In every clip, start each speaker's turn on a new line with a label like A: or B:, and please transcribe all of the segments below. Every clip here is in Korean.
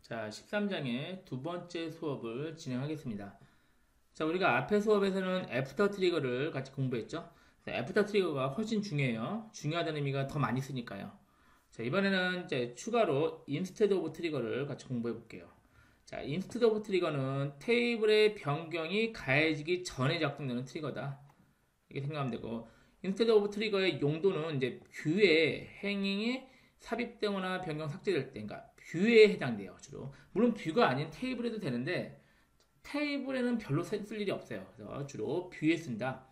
A: 자, 13장의 두 번째 수업을 진행하겠습니다. 자, 우리가 앞의 수업에서는 애프터 트리거를 같이 공부했죠. 애프터 트리거가 훨씬 중요해요. 중요하다는 의미가 더 많이 쓰니까요. 자, 이번에는 이제 추가로 인스테드 오브 트리거를 같이 공부해 볼게요. 자, 인스테드 오브 트리거는 테이블의 변경이 가해지기 전에 작동되는 트리거다. 이렇게 생각하면 되고, 인스테드 오브 트리거의 용도는 이제 뷰의 행위에 삽입되거나 변경 삭제될 때, 그러니까 뷰에 해당돼요, 주로. 물론 뷰가 아닌 테이블에도 되는데, 테이블에는 별로 쓸 일이 없어요. 그래서 주로 뷰에 쓴다.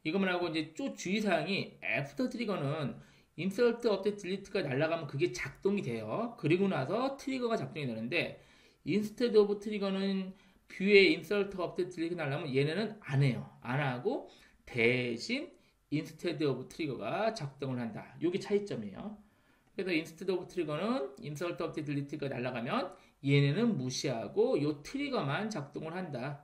A: 이것만 하고 이제 또 주의사항이 애프터 트리거는 인서트 업데이트 딜리트가 날아가면 그게 작동이 돼요. 그리고 나서 트리거가 작동이 되는데 인스테드 오브 트리거는 뷰에 인서트 업데이트 딜리트가 날아가면 얘네는 안 해요. 안 하고 대신 인스테드 오브 트리거가 작동을 한다. 이게 차이점이에요. 그래서 인스테드 오브 트리거는 인서트 업데이트 딜리트가 날아가면 얘네는 무시하고 이 트리거만 작동을 한다.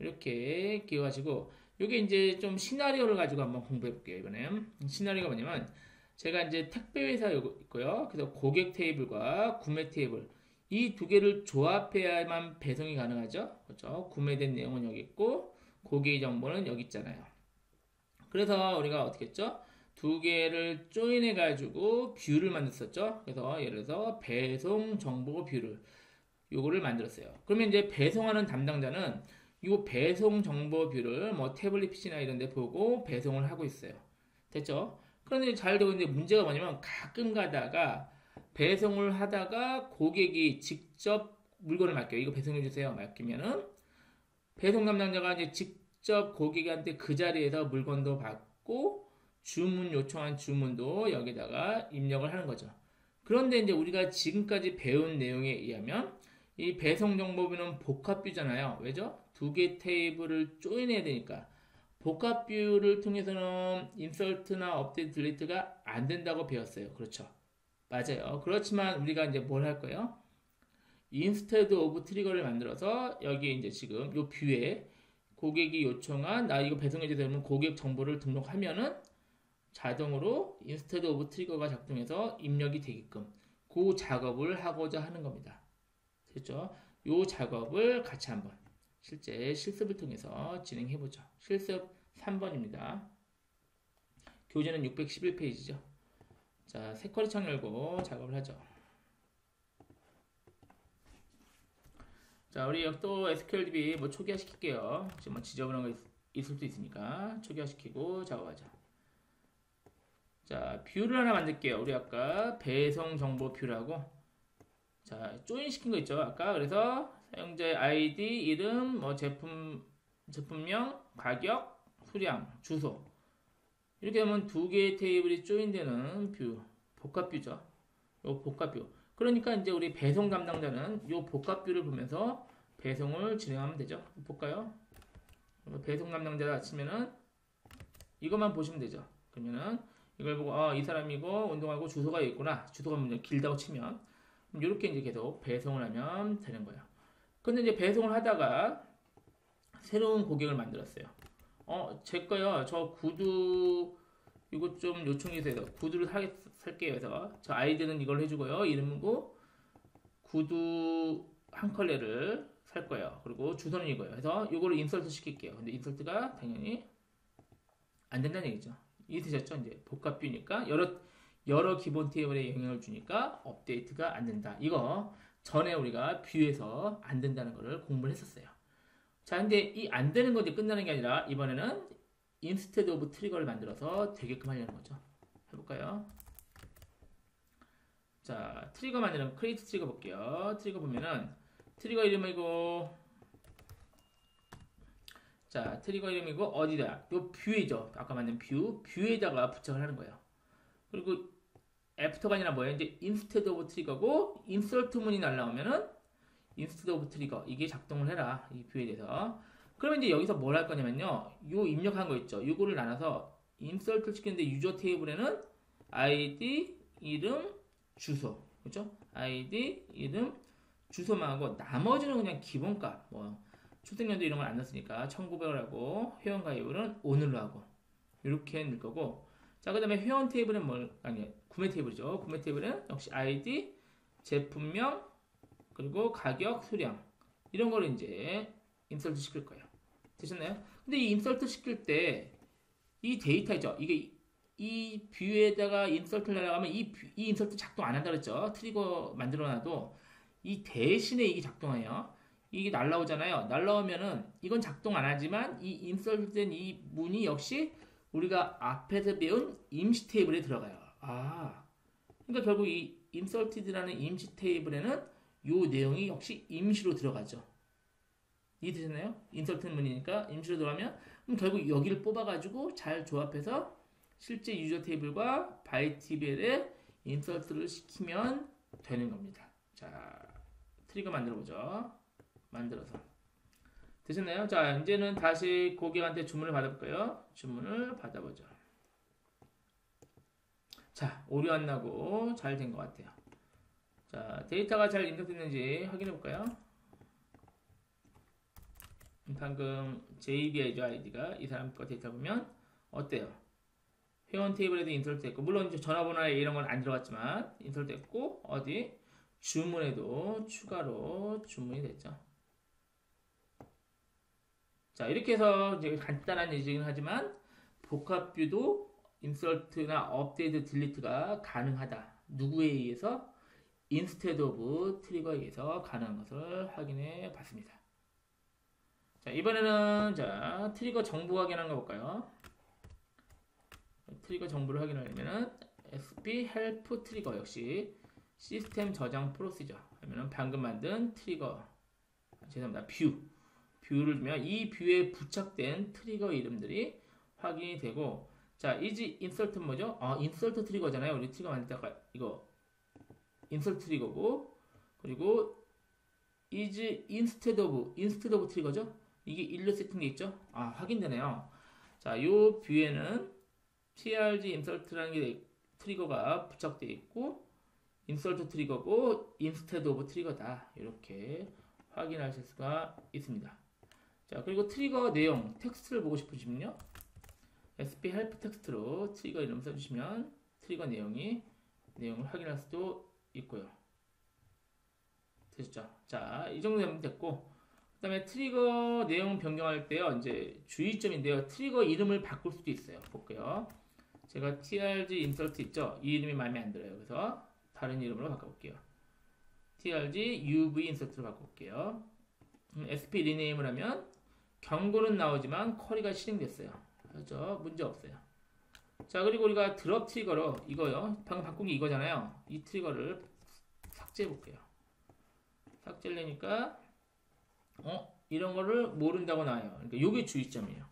A: 이렇게 기억하시고 이게 이제 좀 시나리오를 가지고 한번 공부해 볼게요. 이번에 시나리오가 뭐냐면 제가 이제 택배 회사 있고요. 그래서 고객 테이블과 구매 테이블 이 두 개를 조합해야만 배송이 가능하죠. 그렇죠? 구매된 내용은 여기 있고 고객 정보는 여기 있잖아요. 그래서 우리가 어떻게 했죠? 두 개를 조인해 가지고 뷰를 만들었었죠. 그래서 예를 들어서 배송 정보 뷰를 요거를 만들었어요. 그러면 이제 배송하는 담당자는 이 배송 정보 뷰를 뭐 태블릿 PC나 이런 데 보고 배송을 하고 있어요. 됐죠? 그런데 잘 되고 있는데 문제가 뭐냐면 가끔 가다가 배송을 하다가 고객이 직접 물건을 맡겨요. 이거 배송해 주세요. 맡기면은 배송 담당자가 이제 직접 고객한테 그 자리에서 물건도 받고 주문 요청한 주문도 여기다가 입력을 하는 거죠. 그런데 이제 우리가 지금까지 배운 내용에 의하면 이 배송 정보뷰는 복합뷰잖아요. 왜죠? 두 개 테이블을 조인해야 되니까. 복합뷰를 통해서는 인설트나 업데이트 딜리트가 안 된다고 배웠어요. 그렇죠? 맞아요. 그렇지만 우리가 이제 뭘 할 거예요? 인스테드 오브 트리거를 만들어서 여기 이제 지금 요 뷰에 고객이 요청한 나 이거 배송해 주세요. 그러면 고객 정보를 등록하면은 자동으로 인스테드 오브 트리거가 작동해서 입력이 되게끔 그 작업을 하고자 하는 겁니다. 됐죠? 요 작업을 같이 한번 실제 실습을 통해서 진행해 보죠. 실습 3번입니다. 교재는 611페이지죠. 자, 새 쿼리 창 열고 작업을 하죠. 자, 우리 또 SQLDB 뭐 초기화 시킬게요. 지금 뭐 지저분한 거 있을 수도 있으니까 초기화 시키고 작업하자. 자, 뷰를 하나 만들게요. 우리 아까 배송 정보 뷰라고. 자, 조인 시킨 거 있죠. 아까 그래서 사용자의 아이디, 이름, 뭐 제품명, 가격, 수량, 주소. 이렇게 하면 두 개의 테이블이 조인되는 뷰, 복합뷰죠. 요 복합뷰. 그러니까 이제 우리 배송 담당자는 요 복합뷰를 보면서 배송을 진행하면 되죠. 볼까요? 배송 담당자가 치면은 이것만 보시면 되죠. 그러면은 이걸 보고 이 사람이고 운동하고 주소가 있구나. 주소가 먼저 길다고 치면 이렇게 이제 계속 배송을 하면 되는 거예요. 근데 이제 배송을 하다가 새로운 고객을 만들었어요. 제 거요. 저 구두 이거 좀 요청이 돼서 구두를 살게요. 해서 저 아이디는 이걸 해주고요. 이름이고 구두 한 컬레를 살 거예요. 그리고 주소는 이거예요. 그래서 이거를 인설트 시킬게요. 근데 인설트가 당연히 안 된다는 얘기죠. 이해되셨죠? 이제 복합뷰니까 여러 기본 테이블에 영향을 주니까 업데이트가 안 된다. 이거 전에 우리가 뷰에서 안 된다는 것을 공부를 했었어요. 자, 근데 이 안 되는 거 이제 끝나는 게 아니라 이번에는 인스테드 오브 트리거를 만들어서 되게끔 하려는 거죠. 해볼까요? 자, 트리거 만드는 크리에이트 트리거 볼게요. 트리거 보면은 트리거 이름이고 자, 트리거 이름이고 어디다? 요 뷰이죠. 아까 만든 뷰에다가 부착을 하는 거예요. 그리고 애프터가 아니라 뭐예요? 이제 인스테드 오브 트리거고 인서트 문이 날라오면은 인스테드 오브 트리거 이게 작동을 해라. 이 뷰에 대해서. 그러면 이제 여기서 뭘 할 거냐면요. 요 입력한 거 있죠. 요거를 나눠서 인서트를 시키는데 유저 테이블에는 아이디, 이름, 주소. 그렇죠? 아이디, 이름, 주소만 하고 나머지는 그냥 기본값. 뭐 출생연도 이런 걸 안 넣었으니까 1900을 하고 회원가입은 오늘로 하고 이렇게 넣을 거고 자, 그 다음에 회원 테이블은 구매 테이블이죠. 구매 테이블은 역시 아이디, 제품명, 그리고 가격, 수량 이런 거를 이제 인서트 시킬 거예요. 되셨나요? 근데 이 인서트 시킬 때 이 데이터죠. 이게 이 뷰에다가 인서트를 하려면 이 인서트 작동 안 한다 그랬죠. 트리거 만들어놔도 이 대신에 이게 작동해요. 이게 날라오잖아요. 날라오면은 이건 작동 안 하지만 이 인서트된 이 문이 역시 우리가 앞에서 배운 임시 테이블에 들어가요. 아, 그러니까 결국 이 inserted라는 임시 테이블에는 요 내용이 역시 임시로 들어가죠. 이해되셨나요? 인서트 문이니까 임시로 들어가면 그럼 결국 여기를 뽑아가지고 잘 조합해서 실제 유저 테이블과 바이티벨에 인서트를 시키면 되는 겁니다. 자, 트리거 만들어보죠. 만들어서 되셨나요? 자, 이제는 다시 고객한테 주문을 받아볼까요? 주문을 받아보죠. 자, 오류 안 나고 잘 된 것 같아요. 자, 데이터가 잘 입력됐는지 확인해 볼까요? 방금 JBI죠, 아이디가. 이 사람 거 데이터 보면 어때요? 회원 테이블에도 인서트 됐고, 물론 이제 전화번호나 이런 건 안 들어갔지만 인서트 됐고, 어디? 주문에도 추가로 주문이 됐죠. 자, 이렇게 해서 이제 간단한 예제긴 하지만 복합뷰도 인서트나 업데이트 딜리트가 가능하다. 누구에 의해서? instead of 트리거에 의해서 가능한 것을 확인해 봤습니다. 자, 이번에는 자, 트리거 정보 확인하는 거 볼까요? 트리거 정보를 확인하려면은 sp help 트리거 역시 시스템 저장 프로시저 하면은 방금 만든 트리거 죄송합니다. 뷰를 주면 이 뷰에 부착된 트리거 이름들이 확인이 되고 자, 이지 인서트 뭐죠? 인서트 트리거잖아요. 우리 트리거 만들 때가 이거 인서트 트리거고 그리고 is instead of 트리거죠? 이게 일로 세팅돼 있죠? 확인되네요. 자, 요 뷰에는 trg insert라는 게 트리거가 부착되어 있고 insert 트리거고 instead of 트리거다. 이렇게 확인하실 수가 있습니다. 자, 그리고 트리거 내용 텍스트를 보고 싶으시면요. sp help 텍스트로 트리거 이름 써주시면 트리거 내용을 확인할 수도 있고요. 되셨죠? 자, 이 정도 되면 됐고 그 다음에 트리거 내용 변경할 때요. 이제 주의점인데요. 트리거 이름을 바꿀 수도 있어요. 볼게요. 제가 trg insert 있죠? 이 이름이 마음에 안 들어요. 그래서 다른 이름으로 바꿔볼게요. trg uv insert로 바꿔볼게요. sp rename을 하면 경고는 나오지만 쿼리가 실행됐어요. 그렇죠? 문제 없어요. 자, 그리고 우리가 드롭 트리거로 이거요. 방금 바꾼 게 이거잖아요. 이 트리거를 삭제해 볼게요. 삭제를 내니까 이런 거를 모른다고 나와요. 그러니까 이게 주의점이에요.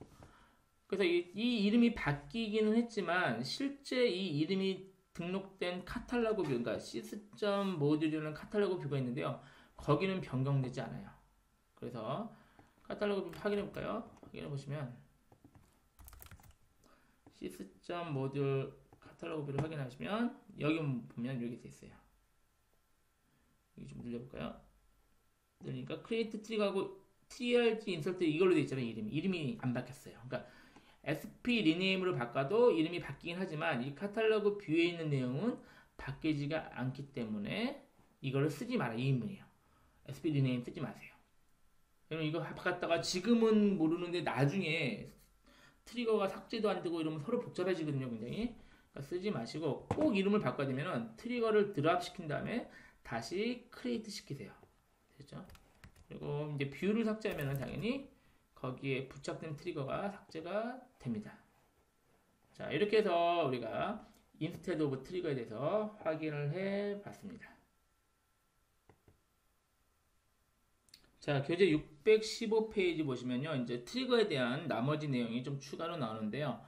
A: 그래서 이 이름이 바뀌기는 했지만 실제 이 이름이 등록된 카탈로그 뷰, 그러니까 시스템 모듈이라는 카탈로그 뷰가 있는데요. 거기는 변경되지 않아요. 그래서 카탈로그 뷰 확인해 볼까요? 확인해 보시면 시스템 모듈 카탈로그 뷰를 확인하시면 여기 보면 이렇게 돼 있어요. 여기 좀 늘려볼까요? 그러니까 크리에이트 트리거하고 trg 인서트 이걸로 돼 있잖아요. 이름이 안 바뀌었어요. 그러니까 sp 리네임으로 바꿔도 이름이 바뀌긴 하지만 이 카탈로그 뷰에 있는 내용은 바뀌지가 않기 때문에 이거를 쓰지 마라. 이 의미예요. sp 리네임 쓰지 마세요. 여러분 이거 바꿨다가 지금은 모르는데 나중에 트리거가 삭제도 안 되고 이러면 서로 복잡해지거든요. 굉장히. 그러니까 쓰지 마시고 꼭 이름을 바꿔야 되면은 트리거를 드랍 시킨 다음에 다시 크리에이트 시키세요. 됐죠? 그리고 이제 뷰를 삭제하면은 당연히 거기에 부착된 트리거가 삭제가 됩니다. 자, 이렇게 해서 우리가 instead of 트리거에 대해서 확인을 해 봤습니다. 자, 교재 615페이지 보시면요. 이제 트리거에 대한 나머지 내용이 좀 추가로 나오는데요.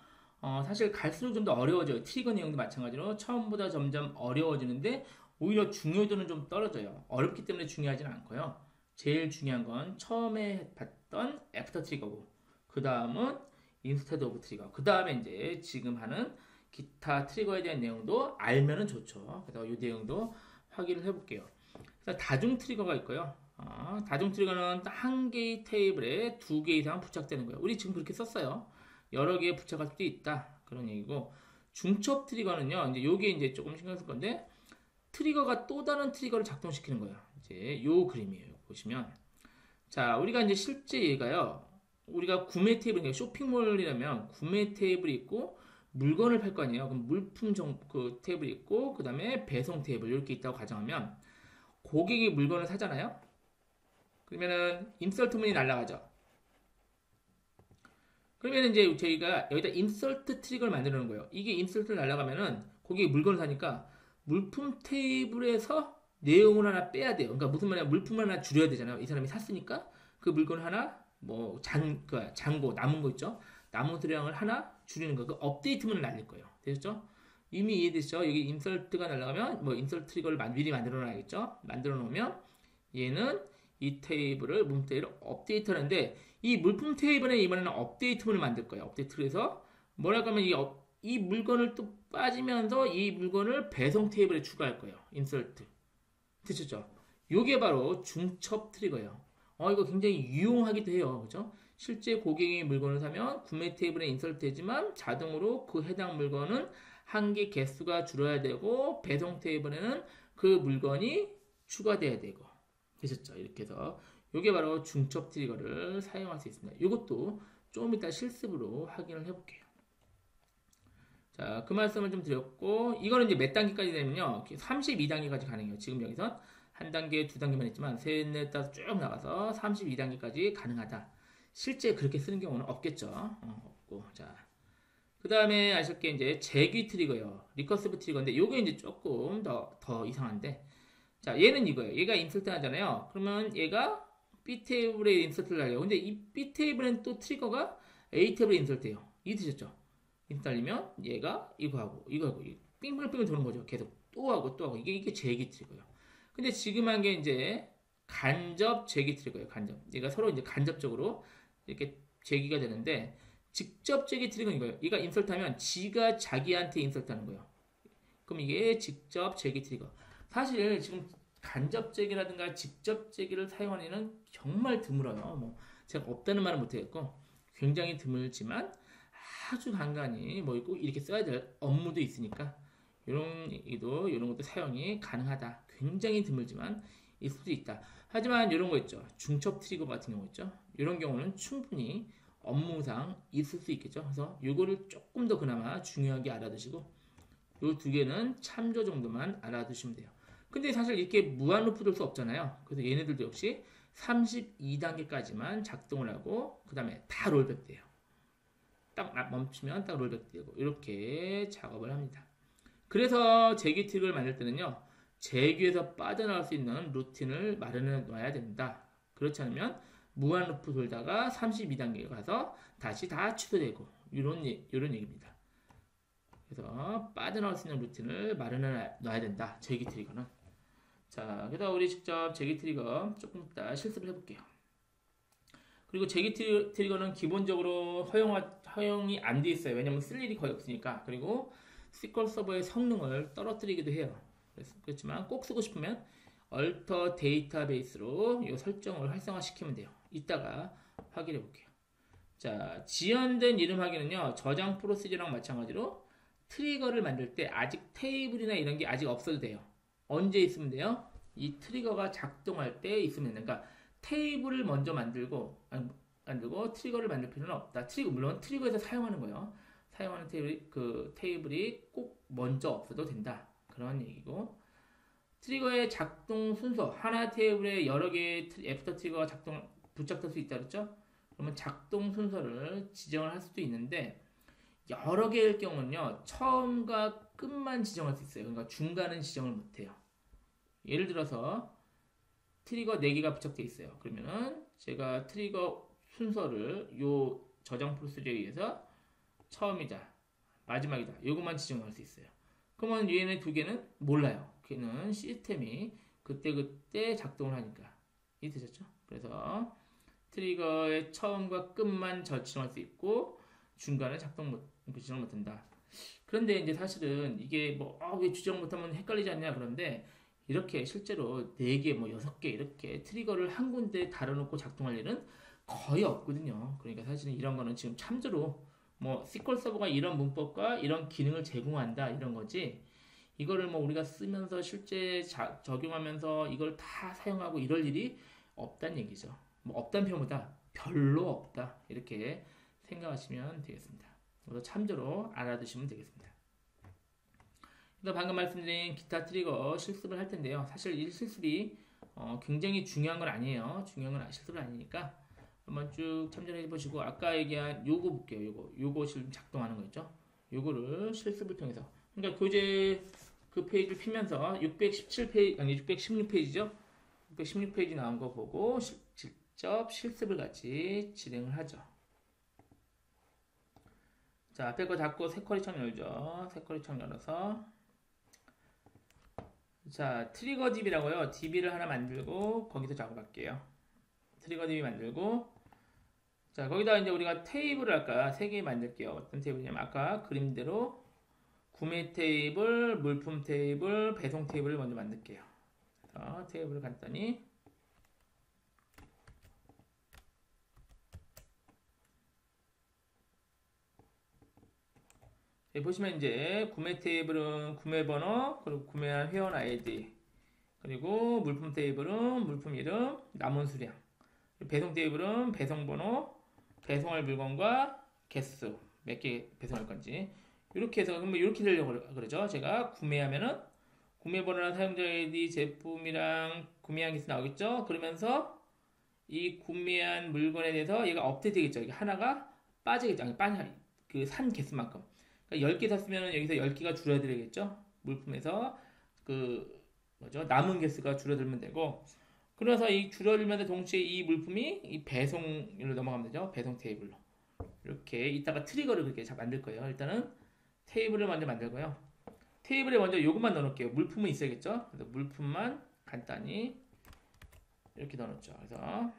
A: 사실 갈수록 좀 더 어려워져요. 트리거 내용도 마찬가지로 처음보다 점점 어려워지는데 오히려 중요도는 좀 떨어져요. 어렵기 때문에 중요하진 않고요. 제일 중요한 건 처음에 봤던 애프터 트리거고 그 다음은 인스테드 오브 트리거 그 다음에 이제 지금 하는 기타 트리거에 대한 내용도 알면은 좋죠. 그래서 이 내용도 확인을 해볼게요. 다중 트리거가 있고요. 다중 트리거는 한 개의 테이블에 2개 이상 부착되는 거예요. 우리 지금 그렇게 썼어요. 여러 개에 부착할 수도 있다. 그런 얘기고 중첩 트리거는요. 이제 요게 이제 조금 신경 쓸 건데 트리거가 또 다른 트리거를 작동시키는 거예요. 이제 요 그림이에요. 보시면 자, 우리가 이제 실제 얘가요. 우리가 구매 테이블, 그러니까 쇼핑몰이라면 구매 테이블이 있고 물건을 팔 거 아니에요. 그럼 물품 그 테이블이 있고 그 다음에 배송 테이블 이렇게 있다고 가정하면 고객이 물건을 사잖아요. 그러면은 인설트문이 날라가죠. 그러면 이제 저희가 여기다 인설트 트리거를 만들어 놓은 거예요. 이게 인설트를 날라가면은 고객이 물건을 사니까 물품 테이블에서 내용을 하나 빼야 돼요. 그러니까 무슨 말이냐, 물품을 하나 줄여야 되잖아요. 이 사람이 샀으니까 그 물건 하나 뭐 잔고 남은 거 있죠. 남은 수량을 하나 줄이는 거, 그 업데이트문을 날릴 거예요. 되셨죠? 이미 이해되시죠? 여기 인설트가 날라가면 뭐 인설트 트리거를 미리 만들어 놔야겠죠. 만들어 놓으면 얘는 이 테이블을 물품 테이블을 업데이트하는데 이 물품 테이블에 이번에는 업데이트문을 만들 거예요. 업데이트를 해서 뭐랄까 하면 이 물건을 또 빠지면서 이 물건을 배송 테이블에 추가할 거예요. 인설트. 되셨죠? 요게 바로 중첩 트리거예요. 이거 굉장히 유용하기도 해요. 그죠? 실제 고객이 물건을 사면 구매 테이블에 인설트 되지만 자동으로 그 해당 물건은 한 개 개수가 줄어야 되고 배송 테이블에는 그 물건이 추가돼야 되고. 되셨죠? 이렇게 해서 요게 바로 중첩 트리거를 사용할 수 있습니다. 이것도 좀 이따 실습으로 확인을 해볼게요. 자, 그 말씀을 좀 드렸고, 이거는 이제 몇 단계까지 되면요. 32단계까지 가능해요. 지금 여기서 한 단계, 두 단계만 했지만, 셋, 넷, 다섯 쭉 나가서 32단계까지 가능하다. 실제 그렇게 쓰는 경우는 없겠죠. 없고. 자. 그 다음에 아실 게 이제 재귀 트리거요. 리커시브 트리거인데, 요게 이제 조금 더 이상한데, 자, 얘는 이거예요. 얘가 인설트 하잖아요. 그러면 얘가 B 테이블에 인설트를 하려고. 근데 이 B 테이블엔 또 트리거가 A 테이블에 인설트해요. 이 드셨죠? 달리면 얘가 이거 하고 빙글빙글 도는 거죠. 계속 또 하고 이게 재기 트리거예요. 근데 지금 한 게 이제 간접 재기 트리거예요. 간접. 얘가 서로 이제 간접적으로 이렇게 재기가 되는데 직접 재기 트리거는 이거예요. 얘가 인설트하면 지가 자기한테 인설트하는 거예요. 그럼 이게 직접 재기 트리거. 사실 지금 간접 재기라든가 직접 재기를 사용하는 애는 정말 드물어요. 뭐 제가 없다는 말은 못하겠고 굉장히 드물지만 아주 간간히 뭐 있고 이렇게 써야 될 업무도 있으니까 이런 것도 사용이 가능하다. 굉장히 드물지만 있을 수 있다. 하지만 이런 거 있죠. 중첩 트리거 같은 경우 있죠. 이런 경우는 충분히 업무상 있을 수 있겠죠. 그래서 이거를 조금 더 그나마 중요하게 알아두시고 이 두 개는 참조 정도만 알아두시면 돼요. 근데 사실 이렇게 무한 루프 돌 수 없잖아요. 그래서 얘네들도 역시 32단계까지만 작동을 하고 그 다음에 다 롤백 돼요. 딱 멈추면 딱 롤백 되고 이렇게 작업을 합니다. 그래서 재기 트릭을 만들 때는요. 재기에서 빠져나올 수 있는 루틴을 마련해 놔야 된다. 그렇지 않으면 무한 루프 돌다가 32단계에 가서 다시 다 취소되고 이런 얘기입니다. 그래서 빠져나올 수 있는 루틴을 마련해 놔야 된다. 재기 트리거는. 자, 그래서 우리 직접 재기 트리거 조금 이따 실습을 해볼게요. 그리고 재기 트리거는 기본적으로 허용이 안 돼 있어요. 왜냐면 쓸 일이 거의 없으니까. 그리고 SQL 서버의 성능을 떨어뜨리기도 해요. 그렇지만 꼭 쓰고 싶으면 얼터 데이터베이스로 이 설정을 활성화시키면 돼요. 이따가 확인해 볼게요. 자, 지연된 이름 확인은요. 저장 프로시저랑 마찬가지로 트리거를 만들 때 아직 테이블이나 이런 게 아직 없어도 돼요. 언제 있으면 돼요? 이 트리거가 작동할 때 있으면 돼요. 그러니까 테이블을 먼저 만들고 트리거를 만들 필요는 없다. 물론 트리거에서 사용하는 거예요. 사용하는 테이블이 꼭 먼저 없어도 된다. 그런 얘기고 트리거의 작동 순서 하나 테이블에 여러 개의 애프터 트리거가 부착될 수 있다 그랬죠? 그러면 작동 순서를 지정을 할 수도 있는데 여러 개일 경우는요 처음과 끝만 지정할 수 있어요. 그러니까 중간은 지정을 못해요. 예를 들어서 트리거 4개가 부착되어 있어요. 그러면은 제가 트리거 순서를 요 저장 프로시저에 의해서 처음이자 마지막이다. 요것만 지정할 수 있어요. 그러면 얘네 두 개는 몰라요. 걔는 시스템이 그때 작동을 하니까. 이해되셨죠? 그래서 트리거의 처음과 끝만 지정할 수 있고 중간에 지정 못한다. 그런데 이제 사실은 이게 왜 지정 못하면 헷갈리지 않냐 그런데 이렇게 실제로 4개, 6개 이렇게 트리거를 한 군데 달아놓고 작동할 일은 거의 없거든요. 그러니까 사실은 이런 거는 지금 참조로 SQL 서버가 이런 문법과 이런 기능을 제공한다 이런 거지 이거를 뭐 우리가 쓰면서 실제 적용하면서 이걸 다 사용하고 이럴 일이 없다는 얘기죠. 뭐 없다는 표현보다 별로 없다. 이렇게 생각하시면 되겠습니다. 그래서 참조로 알아두시면 되겠습니다. 그래서 방금 말씀드린 기타 트리거 실습을 할 텐데요. 사실 이 실습이 굉장히 중요한 건 아니에요. 중요한 건 실습은 아니니까 한번 쭉 참조해 보시고 아까 얘기한 요거 볼게요. 요거 실습 작동하는 거 있죠. 요거를 실습을 통해서 그러니까 교재 그 페이지를 피면서 617페이지 아니 616페이지죠. 616페이지 나온 거 보고 직접 실습을 같이 진행을 하죠. 자, 앞에 거 닫고 새 커리 창 열죠. 새 커리 창 열어서 자, 트리거 DB라고요. DB를 하나 만들고 거기서 작업할게요. 트리거 DB 만들고 자, 거기다 이제 우리가 테이블을 아까 3개 만들게요. 어떤 테이블이냐면 아까 그림대로 구매 테이블, 물품 테이블, 배송 테이블을 먼저 만들게요. 그래서 테이블을 간단히 보시면 이제 구매 테이블은 구매 번호, 그리고 구매한 회원 아이디, 그리고 물품 테이블은 물품 이름, 남은 수량, 배송 테이블은 배송 번호, 배송할 물건과 개수, 몇 개 배송할 건지 이렇게 해서 그러면 이렇게 되려고 그러죠. 제가 구매하면은 구매 번호랑 사용자 아이디, 제품이랑 구매한 개수 나오겠죠. 그러면서 이 구매한 물건에 대해서 얘가 업데이트 되겠죠. 이게 하나가 빠지겠죠. 아니 빠지 그산 개수만큼. 10개 샀으면 여기서 10개가 줄어들겠죠. 물품에서 그 뭐죠? 남은 개수가 줄어들면 되고 그래서 이 줄어들면서 동시에 이 물품이 이 배송으로 넘어가면 되죠. 배송 테이블로. 이렇게 이따가 트리거를 그렇게 만들 거예요. 일단은 테이블을 먼저 만들고요. 테이블에 먼저 요것만 넣어놓을게요. 물품은 있어야겠죠. 그래서 물품만 간단히 이렇게 넣어놓죠. 그래서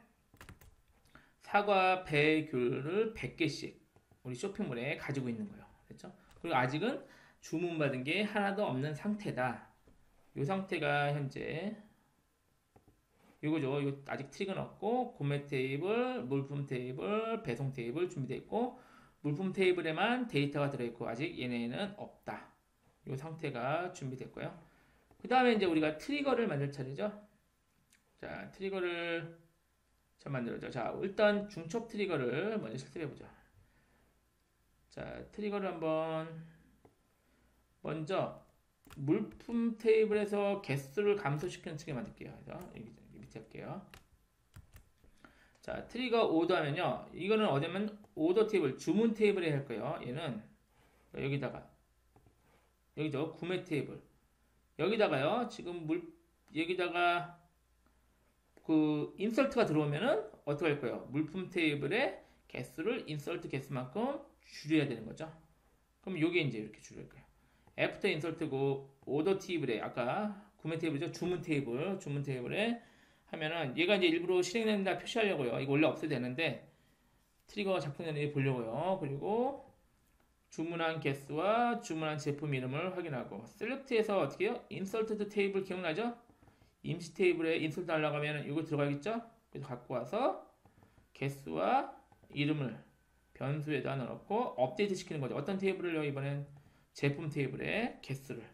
A: 사과, 배, 귤을 100개씩 우리 쇼핑몰에 가지고 있는 거예요. 됐죠? 그리고 아직은 주문받은 게 하나도 없는 상태다. 이 상태가 현재 이거죠. 아직 트릭은 없고 구매 테이블, 물품 테이블, 배송 테이블 준비되어 있고 물품 테이블에만 데이터가 들어있고 아직 얘네는 없다. 이 상태가 준비됐고요. 그 다음에 이제 우리가 트리거를 만들 차례죠. 자, 트리거를 만들어죠. 자, 일단 중첩 트리거를 먼저 실습해보죠. 자, 트리거를 한번 먼저 물품 테이블에서 개수를 감소시키는 층에 만들게요. 그래서 여기 밑에 할게요. 자, 트리거 오더 하면요. 이거는 어디면 오더 테이블, 주문 테이블에 할 거예요. 얘는 여기다가 여기죠. 구매 테이블. 여기다가요. 지금 여기다가 그 인설트가 들어오면은 어떻게 할 거예요? 물품 테이블에 개수를 인설트 개수만큼 줄여야 되는 거죠. 그럼 요게 이제 이렇게 줄일 거예요. 애프터 인설트고 오더 테이블에 아까 구매 테이블이죠. 주문 테이블에 하면은 얘가 이제 일부러 실행된다 표시하려고요. 이거 원래 없어도 되는데 트리거가 작동되는지 보려고요. 그리고 주문한 개수와 주문한 제품 이름을 확인하고 셀렉트에서 어떻게 해요? 인설트 테이블 기억나죠? 임시 테이블에 인설트 하려고 하면 이거 들어가겠죠? 그래서 갖고 와서 개수와 이름을 변수에다 넣어놓고 업데이트 시키는 거죠. 어떤 테이블을요? 이번엔 제품 테이블에 개수를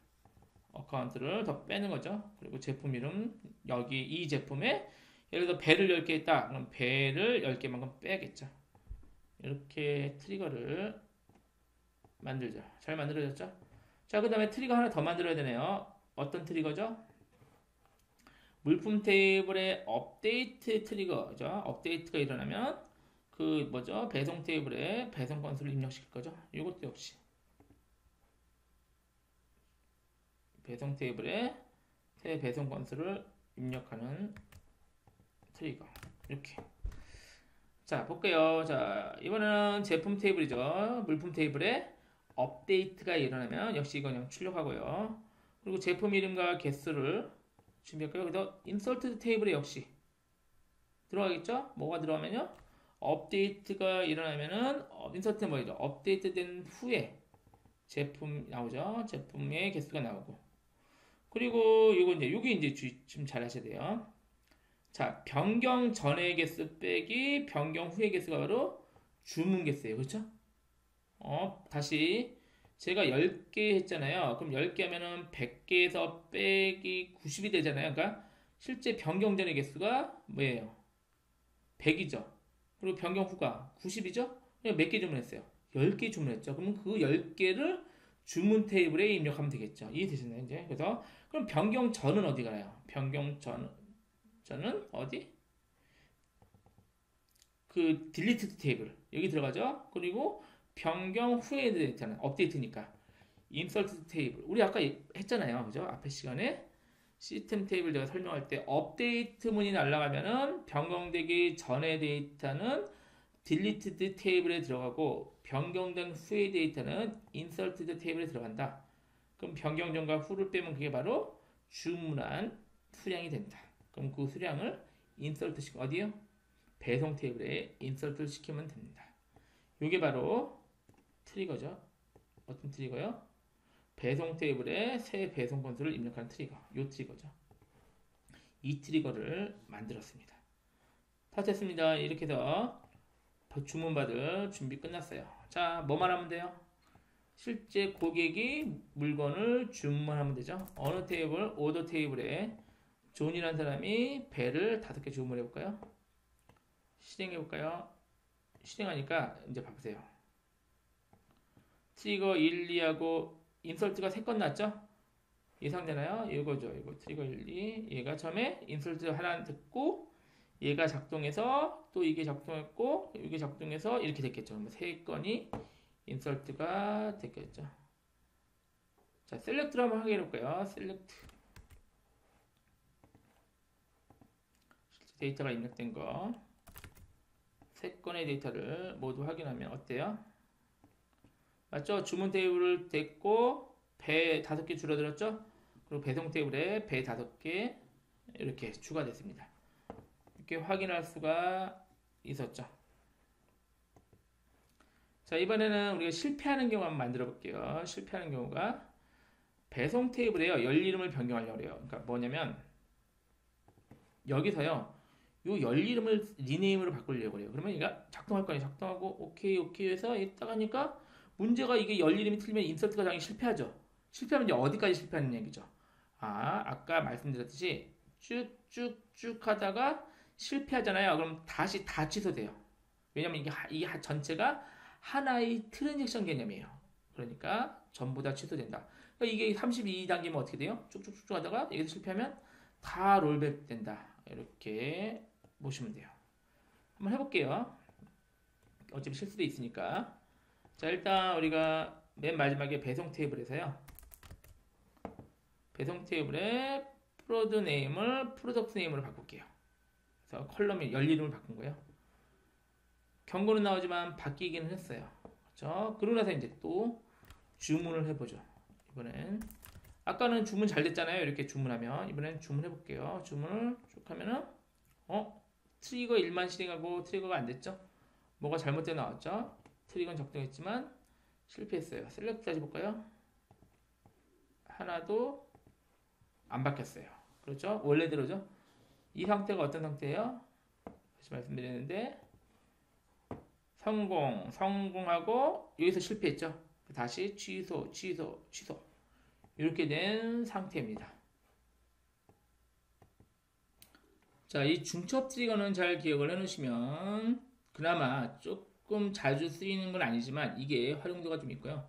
A: 어카운트를 더 빼는 거죠. 그리고 제품 이름 여기 이 제품에 예를 들어 배를 10개 있다. 그럼 배를 10개만큼 빼야겠죠. 이렇게 트리거를 만들죠. 잘 만들어졌죠? 자, 그 다음에 트리거 하나 더 만들어야 되네요. 어떤 트리거죠? 물품 테이블의 업데이트 트리거죠. 업데이트가 일어나면 그 뭐죠? 배송 테이블에 배송 건수를 입력시킬 거죠. 이것도 역시 배송 테이블에 새 배송 건수를 입력하는 트리거. 이렇게. 자, 볼게요. 자, 이번에는 제품 테이블이죠. 물품 테이블에 업데이트가 일어나면 역시 이거 그냥 출력하고요. 그리고 제품 이름과 개수를 준비할까요? 그래서 인설트 테이블에 역시 들어가겠죠? 뭐가 들어가면요? 업데이트가 일어나면은 인서트 뭐죠? 업데이트된 후에 제품 나오죠? 제품의 개수가 나오고 그리고 이거 이제 여기 이제 좀 잘 하셔야 돼요. 자, 변경 전의 개수 빼기 변경 후의 개수가 바로 주문 개수예요. 그렇죠? 다시 제가 10개 했잖아요. 그럼 10개 하면은 100개에서 빼기 90이 되잖아요. 그러니까 실제 변경전의 개수가 뭐예요? 100이죠. 그리고 변경 후가 90이죠? 몇 개 주문했어요? 10개 주문했죠. 그러면 그 10개를 주문 테이블에 입력하면 되겠죠. 이해되셨나요? 이제. 그래서 그럼 변경 전은 어디 가요? 변경 전은 어디? 그 딜리트 테이블 여기 들어가죠. 그리고 변경 후에 데이터는 업데이트니까 인서트 테이블 우리 아까 했잖아요. 그죠? 앞에 시간에 시스템 테이블 제가 설명할 때 업데이트 문이 날아가면은 변경되기 전의 데이터는 딜리트드 테이블에 들어가고 변경된 후의 데이터는 인서트드 테이블에 들어간다. 그럼 변경 전과 후를 빼면 그게 바로 주문한 수량이 된다. 그럼 그 수량을 인서트 시켜 어디요? 배송 테이블에 인서트를 시키면 됩니다. 이게 바로 트리거죠. 어떤 트리거요? 배송 테이블에 새 배송 건수를 입력하는 트리거. 이 트리거죠. 이 트리거를 만들었습니다. 다 됐습니다. 이렇게 해서 주문 받을 준비 끝났어요. 자, 뭐만 하면 돼요? 실제 고객이 물건을 주문하면 되죠. 어느 테이블? 오더 테이블에 존이라는 사람이 배를 5개 주문해 볼까요? 실행해 볼까요? 실행하니까 이제 봐보세요. 트리거 1, 2하고 인설트가 3건 났죠? 예상되나요? 이거죠. 이거 트리거 1, 2. 얘가 처음에 인설트 하나 듣고 얘가 작동해서 또 이게 작동했고 이게 작동해서 이렇게 됐겠죠. 3건이 인설트가 됐겠죠. 자, 셀렉트로 한번 확인해 볼까요? 셀렉트. 데이터가 입력된 거. 3건의 데이터를 모두 확인하면 어때요? 맞죠? 주문 테이블을 됐고 배 5개 줄어들었죠? 그리고 배송 테이블에 배 5개 이렇게 추가됐습니다. 이렇게 확인할 수가 있었죠. 자, 이번에는 우리가 실패하는 경우 한번 만들어 볼게요. 실패하는 경우가 배송 테이블에요. 열 이름을 변경하려고 해요. 그러니까 뭐냐면 여기서요. 요 열 이름을 리네임으로 바꾸려고 해요. 그러면 얘가 작동할 거예요. 작동하고 오케이 오케이 해서 있다가 하니까 문제가 이게 열 이름이 틀리면 인서트가 당연히 실패하죠. 실패하면 이제 어디까지 실패하는 얘기죠. 아까 말씀드렸듯이 쭉쭉쭉 하다가 실패하잖아요. 그럼 다시 다 취소돼요. 왜냐면 이게 전체가 하나의 트랜잭션 개념이에요. 그러니까 전부 다 취소된다. 그러니까 이게 32단계면 어떻게 돼요? 쭉쭉쭉 하다가 여기서 실패하면 다 롤백 된다. 이렇게 보시면 돼요. 한번 해볼게요. 어차피 실수도 있으니까. 자, 일단 우리가 맨 마지막에 배송 테이블에서요. 배송 테이블에 프로드 네임을 프로덕트 네임으로 바꿀게요. 그래서 컬럼에 열 이름을 바꾼 거예요. 경고는 나오지만 바뀌기는 했어요. 그렇죠? 그러고 나서 이제 또 주문을 해보죠. 이번엔 아까는 주문 잘 됐잖아요. 이렇게 주문하면 이번엔 주문해 볼게요. 주문을 쭉 하면은 트리거 1만 실행하고 트리거가 안 됐죠? 뭐가 잘못되어 나왔죠? 트리거는 적동했지만 실패했어요. 셀렉트 다시 볼까요? 하나도 안 바뀌었어요. 그렇죠? 원래대로죠? 이 상태가 어떤 상태예요? 다시 말씀드리는데 성공하고 여기서 실패했죠? 다시 취소 이렇게 된 상태입니다. 자, 이 중첩 트리거는 잘 기억을 해놓으시면 그나마 조금 자주 쓰이는 건 아니지만 이게 활용도가 좀 있고요.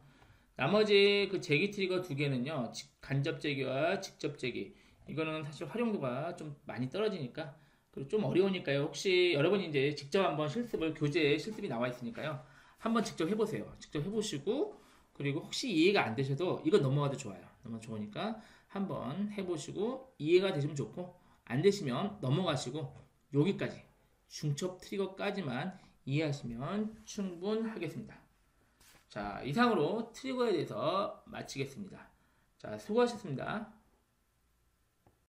A: 나머지 그 제기 트리거 2개는요. 간접 제기와 직접 제기 이거는 사실 활용도가 좀 많이 떨어지니까 그리고 좀 어려우니까요. 혹시 여러분이 이제 직접 한번 교재에 실습이 나와 있으니까요. 한번 직접 해보세요. 직접 해보시고 그리고 혹시 이해가 안 되셔도 이거 넘어가도 좋아요. 너무 좋으니까 한번 해보시고 이해가 되시면 좋고 안 되시면 넘어가시고 여기까지 중첩 트리거까지만 이해하시면 충분하겠습니다. 자, 이상으로 트리거에 대해서 마치겠습니다. 자, 수고하셨습니다.